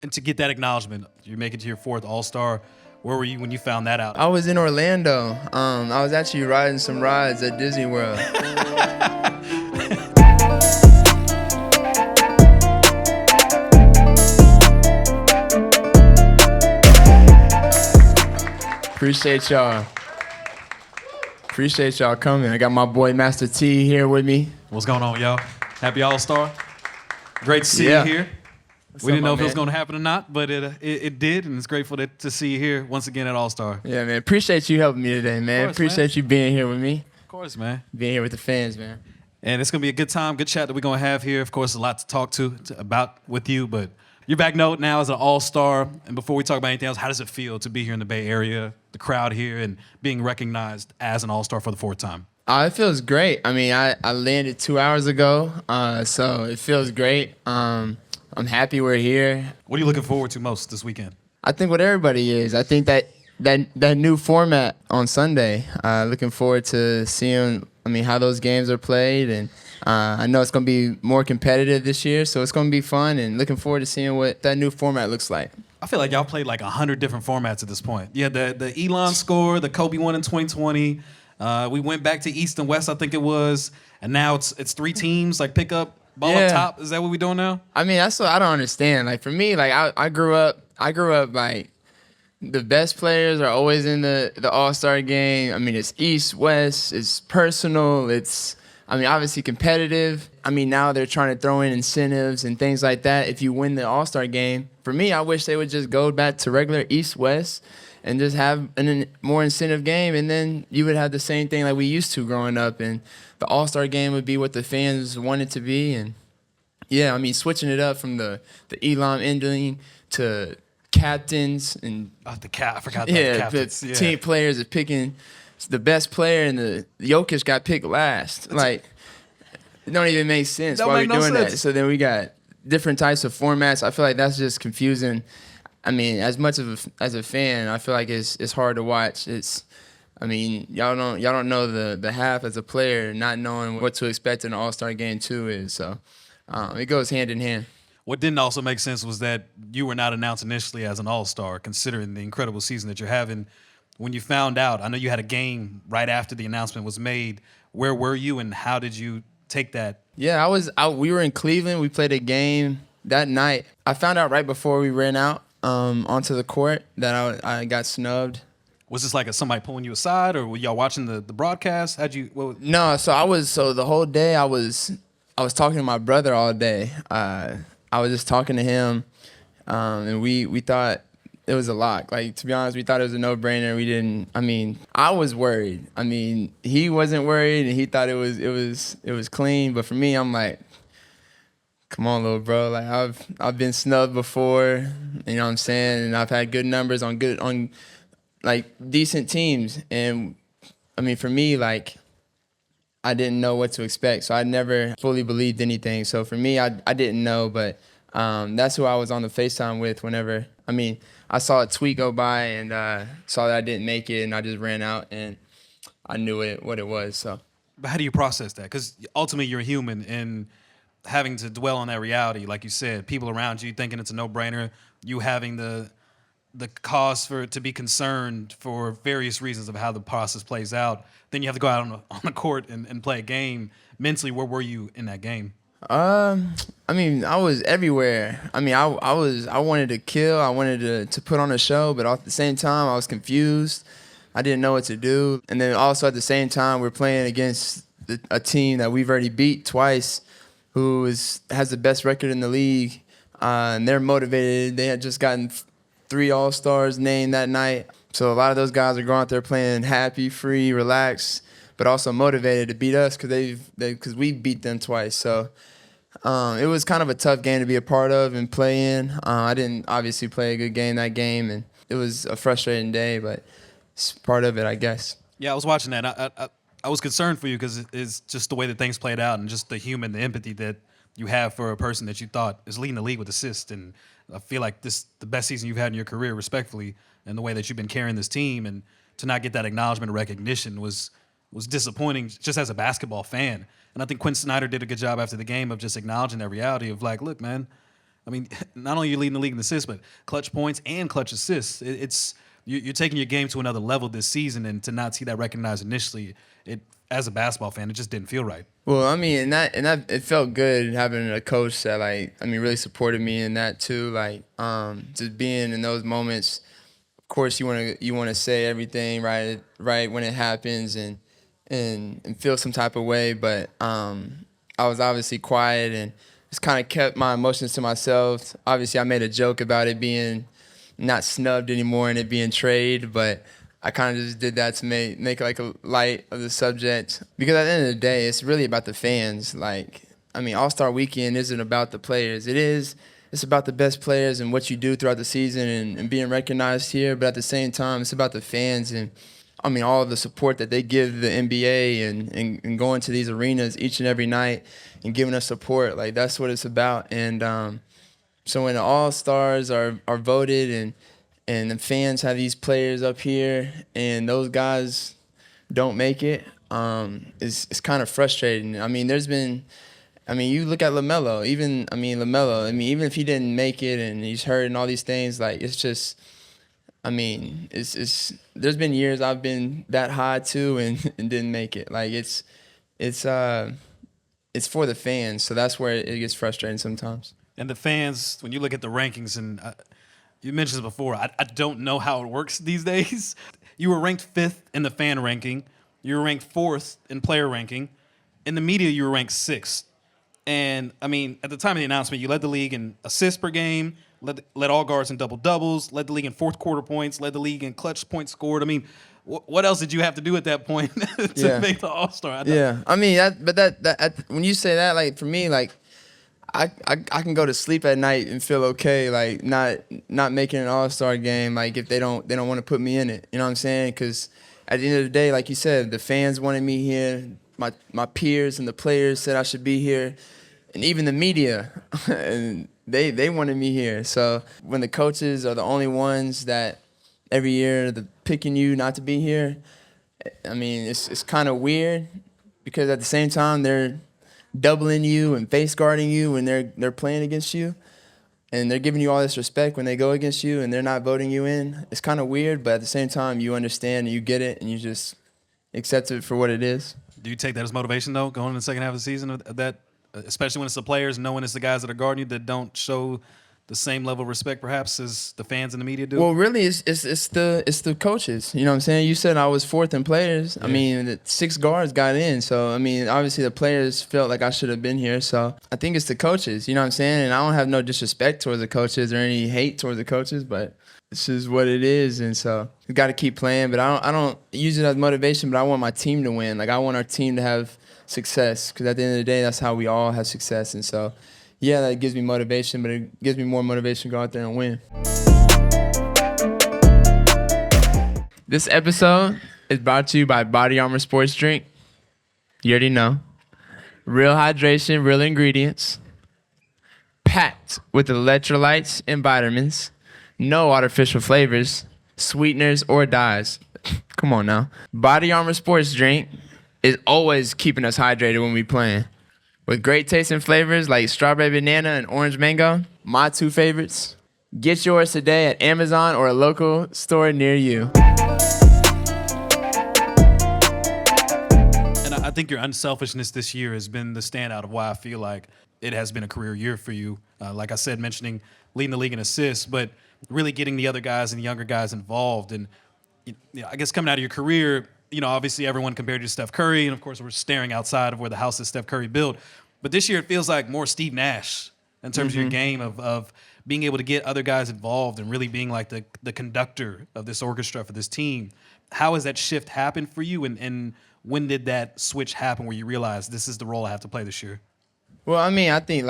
And to get that acknowledgement, you make it to your 4th All-Star. Where were you when you found that out? I was in Orlando. I was actually riding some rides at Disney World. Appreciate y'all coming. I got my boy Master T here with me. What's going on, y'all? Happy All-Star. Great to see you here. We didn't know if it was going to happen or not, but it did, and it's grateful to see you here once again at All-Star. Yeah, man. Appreciate you helping me today, man. Course, appreciate you being here with me. Of course, man. Being here with the fans, man. And it's going to be a good time, good chat that we're going to have here. Of course, a lot to talk about with you, but you're back now as an All-Star. And before we talk about anything else, how does it feel to be here in the Bay Area, the crowd here, and being recognized as an All-Star for the 4th time? It feels great. I mean, I landed 2 hours ago, so it feels great. I'm happy we're here. What are you looking forward to most this weekend? I think what everybody is. I think that new format on Sunday. Looking forward to seeing, how those games are played, and I know it's going to be more competitive this year, so it's going to be fun, and looking forward to seeing what that new format looks like. I feel like y'all played like 100 different formats at this point. You had the Elon score, the Kobe one in 2020. We went back to East and West, I think it was, and now it's 3 teams, like pick up. Ball up top, is that what we're doing now? That's what I don't understand. Like for me, like I grew up like the best players are always in the All-Star game. It's East, West, it's personal, it's obviously competitive. Now they're trying to throw in incentives and things like that if you win the All-Star game. For me, I wish they would just go back to regular East, West and just have a more incentive game, and then you would have the same thing like we used to growing up, and the All-Star game would be what the fans want it to be. And yeah, switching it up from the Elam ending to captains and I forgot about the captains. The team players are picking the best player, and the Jokic got picked last. Like, it don't even make sense why we're doing that. So then we got different types of formats. I feel like that's just confusing. As much as a fan, I feel like it's hard to watch. Y'all don't know the half as a player, not knowing what to expect in an All-Star game too is. So it goes hand in hand. What didn't also make sense was that you were not announced initially as an All-Star, considering the incredible season that you're having. When you found out, I know you had a game right after the announcement was made. Where were you, and how did you take that? Yeah, we were in Cleveland. We played a game that night. I found out right before we ran out onto the court that I got snubbed. Was this like somebody pulling you aside, or were y'all watching the broadcast? No, so the whole day I was talking to my brother all day. I was just talking to him, and we thought it was a lock. Like, to be honest, we thought it was a no-brainer. We didn't. I was worried. He wasn't worried, and he thought it was clean. But for me, I'm like, come on, little bro. Like, I've been snubbed before. You know what I'm saying? And I've had good numbers on decent teams. And for me, like, I didn't know what to expect, so I never fully believed anything. So for me, I didn't know, but that's who I was on the FaceTime with whenever. I saw a tweet go by and saw that I didn't make it, and I just ran out, and I knew what it was. So, but how do you process that? Because ultimately, you're a human, and having to dwell on that reality, like you said, people around you thinking it's a no-brainer, you having the cause to be concerned for various reasons of how the process plays out. Then you have to go out on the court and play a game. Mentally, where were you in that game? I was everywhere. I wanted to kill. I wanted to put on a show, but at the same time, I was confused. I didn't know what to do. And then also at the same time, we're playing against a team that we've already beat twice, who has the best record in the league, and they're motivated. They had just gotten 3 All-Stars named that night. So a lot of those guys are going out there playing happy, free, relaxed, but also motivated to beat us because we beat them twice. So it was kind of a tough game to be a part of and play in. I didn't obviously play a good game that game, and it was a frustrating day, but it's part of it, I guess. Yeah, I was watching that. I was concerned for you because it's just the way that things played out and just the empathy that you have for a person that you thought is leading the league with assists. And I feel like this the best season you've had in your career, respectfully, and the way that you've been carrying this team, and to not get that acknowledgement or recognition was disappointing just as a basketball fan. And I think Quin Snyder did a good job after the game of just acknowledging that reality of like, look, man, I mean, not only are you leading the league in assists, but clutch points and clutch assists. You're taking your game to another level this season, and to not see that recognized initially, as a basketball fan, it just didn't feel right. Well, I mean, and that it felt good having a coach that really supported me in that too. Just being in those moments. Of course, you want to say everything right when it happens and feel some type of way, but I was obviously quiet and just kind of kept my emotions to myself. Obviously, I made a joke about it being not snubbed anymore and it being trade, but I kind of just did that to make like a light of the subject. Because at the end of the day, it's really about the fans. All-Star Weekend isn't about the players. It's about the best players and what you do throughout the season and being recognized here. But at the same time, it's about the fans and, all of the support that they give the NBA and going to these arenas each and every night and giving us support. Like, that's what it's about. And so when the All-Stars are voted and the fans have these players up here and those guys don't make it, it's kind of frustrating. You look at LaMelo, even if he didn't make it and he's hurt and all these things, it's just, there's been years I've been that high too and didn't make it. It's for the fans, so that's where it gets frustrating sometimes. And the fans, when you look at the rankings, and you mentioned it before, I don't know how it works these days. You were ranked 5th in the fan ranking. You were ranked 4th in player ranking. In the media, you were ranked 6th. And, at the time of the announcement, you led the league in assists per game, led all guards in double-doubles, led the league in fourth quarter points, led the league in clutch points scored. What else did you have to do at that point to make the All-Star? Yeah, when you say that, for me, I can go to sleep at night and feel okay, not making an All-Star game, if they don't want to put me in it. You know what I'm saying? Because at the end of the day, like you said, the fans wanted me here. My peers and the players said I should be here, and even the media, and they wanted me here. So when the coaches are the only ones that every year they're picking you not to be here, it's kind of weird because at the same time they're doubling you and face guarding you when they're playing against you, and they're giving you all this respect when they go against you and they're not voting you in. It's kind of weird, but at the same time you understand and you get it and you just accept it for what it is. Do you take that as motivation, though, going in the second half of the season, that, especially when it's the players, knowing it's the guys that are guarding you that don't show the same level of respect, perhaps, as the fans and the media do? Well, really, it's the coaches. You know what I'm saying? You said I was 4th in players. Yeah. The 6 guards got in. So, obviously the players felt like I should have been here. So I think it's the coaches. You know what I'm saying? And I don't have no disrespect towards the coaches or any hate towards the coaches, but this is what it is, and so we got to keep playing. But I don't use it as motivation. But I want my team to win. I want our team to have success, because at the end of the day, that's how we all have success. And so, yeah, that gives me motivation. But it gives me more motivation to go out there and win. This episode is brought to you by Body Armor Sports Drink. You already know. Real hydration, real ingredients, packed with electrolytes and vitamins. No artificial flavors, sweeteners, or dyes. Come on now. Body Armor Sports Drink is always keeping us hydrated when we playing. With great taste and flavors like strawberry banana and orange mango, my 2 favorites. Get yours today at Amazon or a local store near you. And I think your unselfishness this year has been the standout of why I feel like it has been a career year for you. Like I said, mentioning leading the league in assists, but really getting the other guys and the younger guys involved. And I guess coming out of your career, obviously everyone compared you to Steph Curry, and of course we're staring outside of where the house that Steph Curry built. But this year it feels like more Steve Nash in terms of your game of being able to get other guys involved and really being like the conductor of this orchestra for this team. How has that shift happened for you, and when did that switch happen where you realized this is the role I have to play this year? Well, I think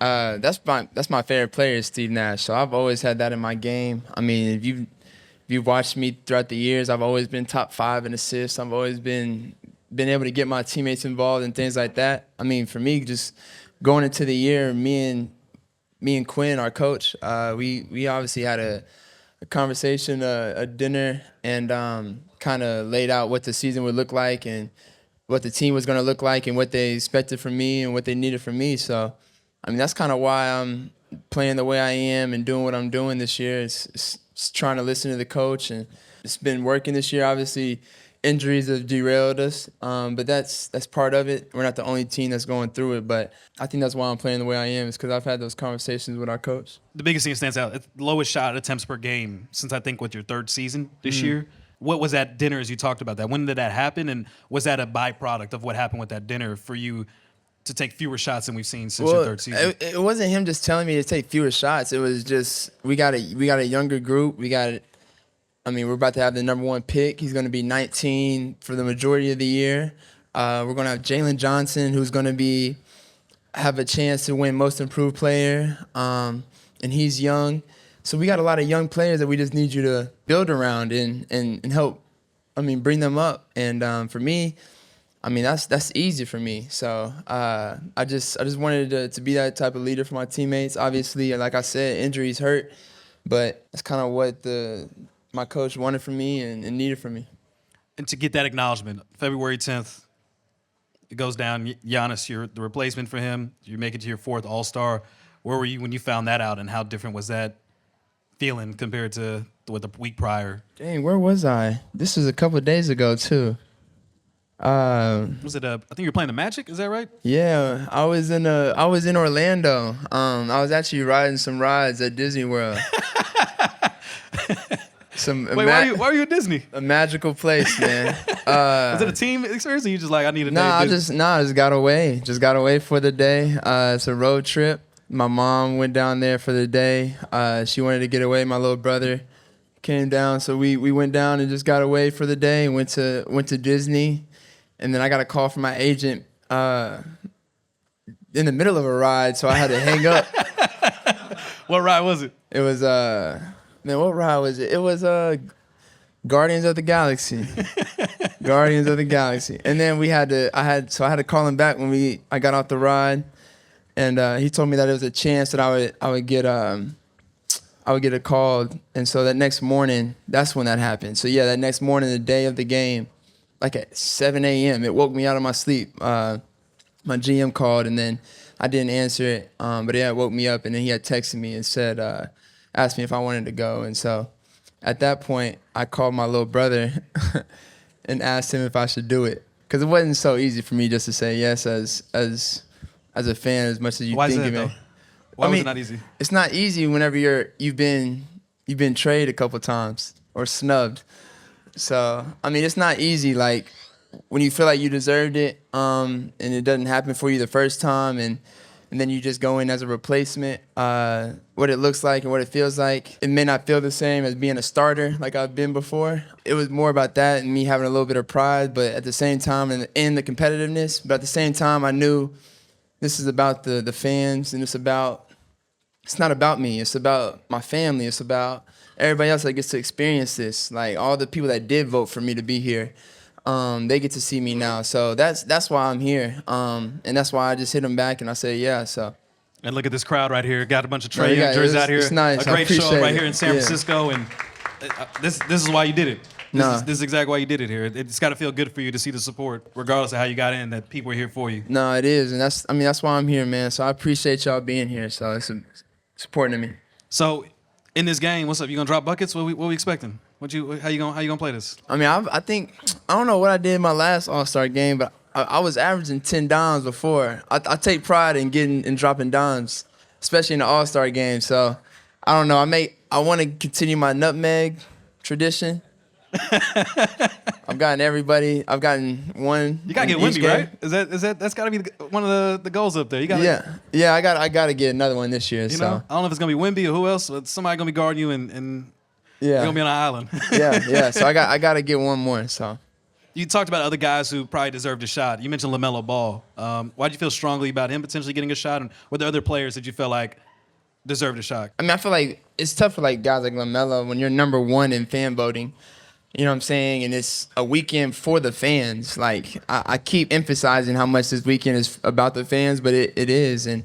that's my favorite player is Steve Nash. So I've always had that in my game. If you've watched me throughout the years, I've always been top 5 in assists. I've always been able to get my teammates involved and things like that. For me, just going into the year, me and Quin, our coach, we obviously had a conversation, a dinner, and kind of laid out what the season would look like and what the team was going to look like and what they expected from me and what they needed from me. So, that's kind of why I'm playing the way I am and doing what I'm doing this year. It's trying to listen to the coach, and it's been working this year. Obviously, injuries have derailed us, but that's part of it. We're not the only team that's going through it, but I think that's why I'm playing the way I am, is because I've had those conversations with our coach. The biggest thing that stands out, it's the lowest shot attempts per game since I think with your third season this year. What was that dinner as you talked about that? When did that happen, and was that a byproduct of what happened with that dinner for you to take fewer shots than we've seen since your third season? It wasn't him just telling me to take fewer shots. It was just we got a younger group. We're about to have the number 1 pick. He's going to be 19 for the majority of the year. We're going to have Jalen Johnson, who's going to have a chance to win Most Improved Player, and he's young. So we got a lot of young players that we just need you to build around and help, bring them up. And for me, that's easy for me. So I just wanted to be that type of leader for my teammates. Obviously, like I said, injuries hurt, but that's kind of what my coach wanted from me and needed from me. And to get that acknowledgement, February 10th, it goes down. Giannis, you're the replacement for him. You make it to your 4th All-Star. Where were you when you found that out, and how different was that feeling compared to what the week prior? Dang, where was I? This was a couple of days ago too. Was it I think you were playing the Magic, is that right? Yeah, I was in Orlando. I was actually riding some rides at Disney World. Why are you at Disney? A magical place, man. Was it a team experience, or you just like, I need a day? I just got away. Just got away for the day. It's a road trip. My mom went down there for the day. She wanted to get away. My little brother came down, so we went down and just got away for the day and went to Disney. And then I got a call from my agent in the middle of a ride, so I had to hang up. What ride was it? It was what ride was it? It was Guardians of the Galaxy. Guardians of the Galaxy. And then I had to call him back when I got off the ride, and he told me that it was a chance that I would get a call. And so that next morning, that's when that happened. So yeah, that next morning, the day of the game, like at 7 a.m., it woke me out of my sleep. My GM called, and then I didn't answer it, but it woke me up, and then he had texted me and said, asked me if I wanted to go. And so at that point, I called my little brother and asked him if I should do it, because it wasn't so easy for me just to say yes as a fan, as much as you think of it. Why was it not easy? It's not easy whenever you've been traded a couple times or snubbed. So, it's not easy, like, when you feel like you deserved it, and it doesn't happen for you the first time, and then you just go in as a replacement. What it looks like and what it feels like, it may not feel the same as being a starter like I've been before. It was more about that and me having a little bit of pride, but at the same time, and the competitiveness, but at the same time, I knew this is about the fans, and it's not about me. It's about my family. It's about everybody else that gets to experience this. Like, all the people that did vote for me to be here, they get to see me now. So that's why I'm here. And that's why I just hit them back and I said, yeah, so. And look at this crowd right here. Got a bunch of Trae Young jerseys out here. It's nice. A great show right it. here in San Francisco. And this is why you did it. This is exactly why you did it here. It's got to feel good for you to see the support, regardless of how you got in, that people are here for you. No, it is. And that's why I'm here, man. So I appreciate y'all being here. So it's important to me. So in this game, what's up? You gonna drop buckets? What we expecting? How you gonna play this? I think I don't know what I did in my last All-Star game, but I was averaging 10 dimes before. I take pride in getting and dropping dimes, especially in the All-Star game. So I don't know. I want to continue my nutmeg tradition. I've gotten one. You gotta get Wemby, right? Is that that's gotta be one of the goals up there? You gotta. Yeah. I gotta get another one this year. You know, I don't know if it's gonna be Wemby or who else, but somebody gonna be guarding you and you're gonna be on an island. yeah. So I gotta get one more. So. You talked about other guys who probably deserved a shot. You mentioned LaMelo Ball. Why'd you feel strongly about him potentially getting a shot? And were there other players that you felt like deserved a shot? I feel like it's tough for like guys like LaMelo when you're number one in fan voting. You know what I'm saying? And it's a weekend for the fans. Like, I keep emphasizing how much this weekend is about the fans, but it is. And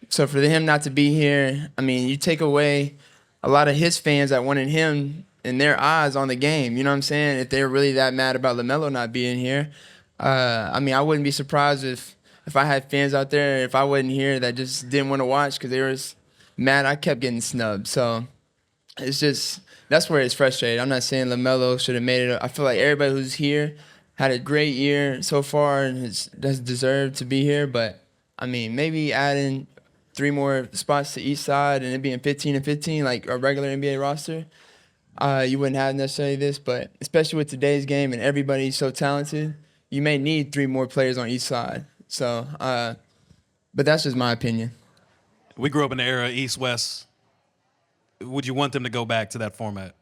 so for him not to be here, you take away a lot of his fans that wanted him and their eyes on the game. You know what I'm saying? If they're really that mad about LaMelo not being here, I wouldn't be surprised if if I had fans out there, if I wasn't here that just didn't want to watch because they were mad, I kept getting snubbed. So it's just, that's where it's frustrating. I'm not saying LaMelo should have made it. I feel like everybody who's here had a great year so far and does deserve to be here. But, I mean, maybe adding 3 more spots to each side and it being 15 and 15, like a regular NBA roster, you wouldn't have necessarily this. But especially with today's game and everybody's so talented, you may need 3 more players on each side. So, but that's just my opinion. We grew up in the era East-West. Would you want them to go back to that format?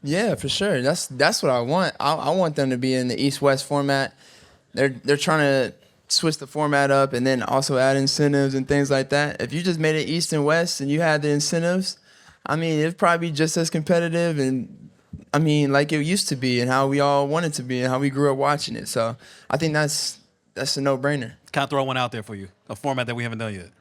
Yeah, for sure. That's what I want. I want them to be in the East-West format. They're trying to switch the format up and then also add incentives and things like that. If you just made it East and West and you had the incentives, I mean, it'd probably be just as competitive and, I mean, like it used to be and how we all wanted to be and how we grew up watching it. So I think that's a no-brainer. Can I throw one out there for you? A format that we haven't done yet.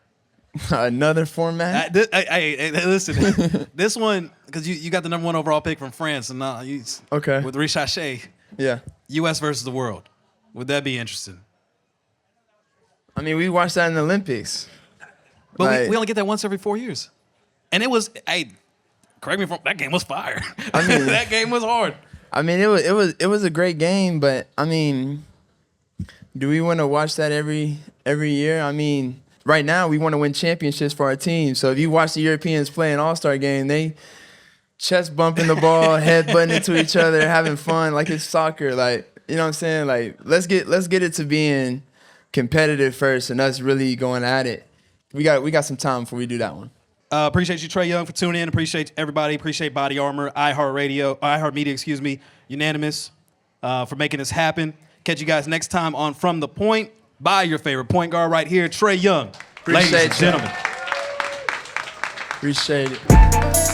Another format? Hey, listen. This one, because you got the number 1 overall pick from France, and Okay. with Richache, Yeah. U.S. versus the world. Would that be interesting? I mean, we watched that in the Olympics. But Like, we only get that once every 4 years, and it was. Hey, correct me if that game was fire. I mean, that game was hard. I mean, it was a great game, but I mean, do we want to watch that every year? I mean, right now we want to win championships for our team. So if you watch the Europeans play an All-Star game, they chest bumping the ball, head butting into each other, having fun like it's soccer. Like, you know what I'm saying? Like, let's get it to being competitive first, and us really going at it. We got some time before we do that one. Appreciate you, Trae Young, for tuning in. Appreciate everybody. Appreciate Body Armor, iHeartRadio, Unanimous, for making this happen. Catch you guys next time on From the Point by your favorite point guard right here, Trae Young. Ladies and gentlemen. Appreciate it.